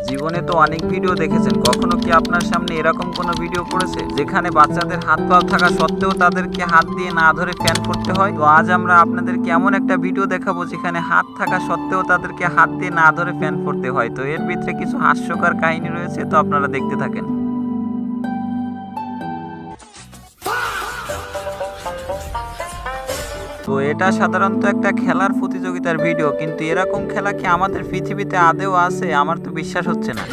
জীবনে তো অনেক ভিডিও দেখেছেন, কখনো কি আপনার সামনে এরকম কোনো ভিডিও পড়েছে যেখানে বাচ্চাদের হাত পা থাকা সত্ত্বেও তাদেরকে হাত দিয়ে না ধরে ফ্যান করতে হয়? তো আজ আমরা আপনাদেরকে এমন একটা ভিডিও দেখাবো যেখানে হাত থাকা সত্ত্বেও তাদেরকে হাত দিয়ে না ধরে ফ্যান করতে হয়। তো এর ভিতরে কিছু হাস্যকর কাহিনী রয়েছে, তো আপনারা দেখতে থাকেন। তো এটা সাধারণত একটা খেলার প্রতিযোগিতার ভিডিও, কিন্তু এরকম খেলা কি আমাদের পৃথিবীতে আদেও আছে? আমার তো বিশ্বাস হচ্ছে না।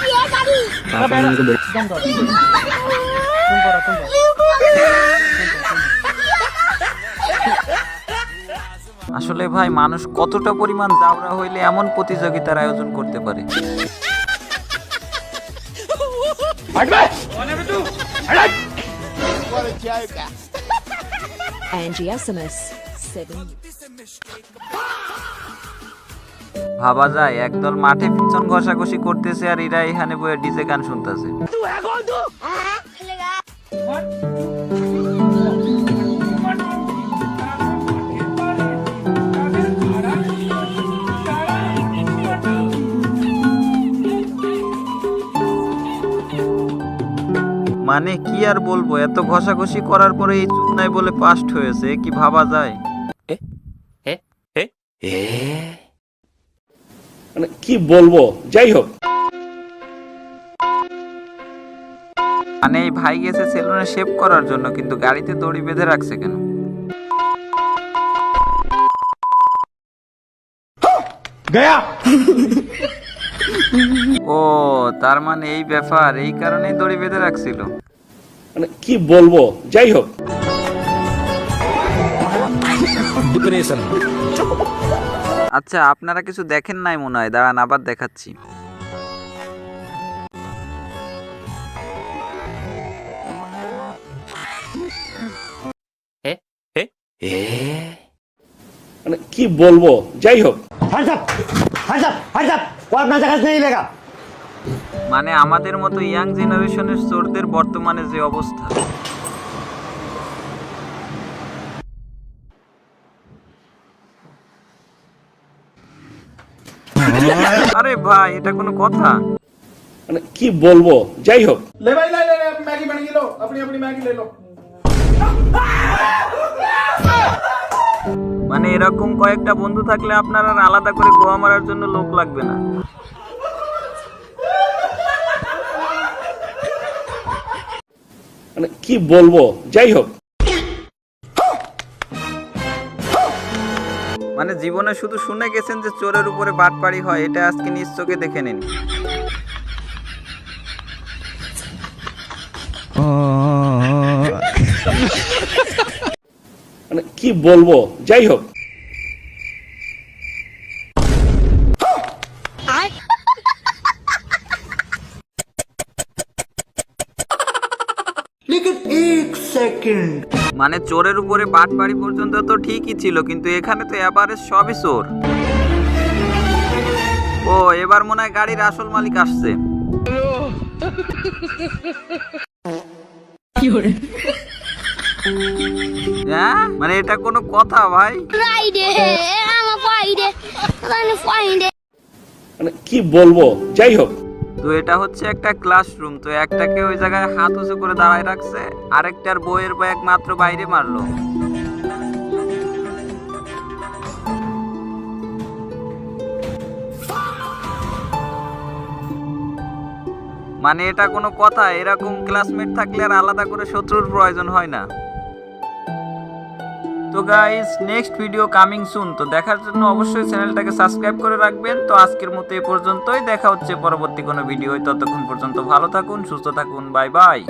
আসলে ভাই, মানুষ কতটা পরিমাণ জাউরা হইলে এমন প্রতিযোগিতার আয়োজন করতে পারে? ভাবা যায় একদল মাঠে পিছন ঘষাঘষি করতেছে আর এরা এখানে বসে ডিজে গান শুনতেছে। মানে কি আর বলবো, এত ঘষাঘষি করার পরে এই চুপ নাই বলে পাস্ট হয়েছে, কি ভাবা যায়? মানে কি বলবো, যাই হোক। মানে এই ভাই গেছে সেলুনে শেভ করার জন্য, কিন্তু গাড়িতে দড়ি বেঁধে রাখছে কেন? গয়া। ও, তার মানে এই ব্যাপার, এই কারণেই দড়ি বেঁধে রাখছিল। মানে কি বলবো, যাই হোক। আচ্ছা, আপনারা কিছু দেখেন নাই মনে হয়, দাঁড়ান আবার দেখাচ্ছি। মানে কি বলবো, যাই হোক। মানে আমাদের মতো ইয়াং জেনারেশনের চোরদের বর্তমানে যে অবস্থা। আরে ভাই, এটা কোনো কথা? মানে কি বলবো, যাই হোক। ले भाई ले ले ले मैगी बन गई लो अपनी अपनी मैगी ले लो। মানে এরকম কয়েকটা বন্ধু থাকলে আপনার আর আলাদা করে গোয়া মারার জন্য লোক লাগবে না। মানে কি বলবো, যাই হোক। মানে জীবনে শুধু শুনে গেছেন যে চোরের উপরে বাটপাড়ি হয়, এটা আজকে নিজ চোখে দেখে নিন। মানে কি বলবো, যাই হোক। মানে চোরের উপরে বাটপাড়ি পর্যন্ত তো ঠিকই ছিল, কিন্তু এখানে তো এবারে সবই চোর। ও, এবার মনে হয় গাড়ির আসল মালিক আসছে। হ্যাঁ, মানে এটা কোনো কথা ভাই? মানে কি বলবো, যাই হোক। তো এটা হচ্ছে একটা ক্লাসরুম, তো একটাকে ওই জায়গায় হাত উঁচু করে দাঁড়ায় রাখছে, আরেকটার বইয়ের ব্যাগ মাত্র বাইরে মারলো। মানে এটা কোনো কথা? এরকম ক্লাসমেট থাকলে আর আলাদা করে শত্রুর প্রয়োজন হয় না। তো guys, next video coming soon. তো দেখার জন্য অবশ্যই চ্যানেলটাকে সাবস্ক্রাইব করে রাখবেন। তো আজকের মতো এই পর্যন্তই, দেখা হচ্ছে পরবর্তী কোনো ভিডিও। ততক্ষণ পর্যন্ত ভালো থাকুন, সুস্থ থাকুন, বাই বাই।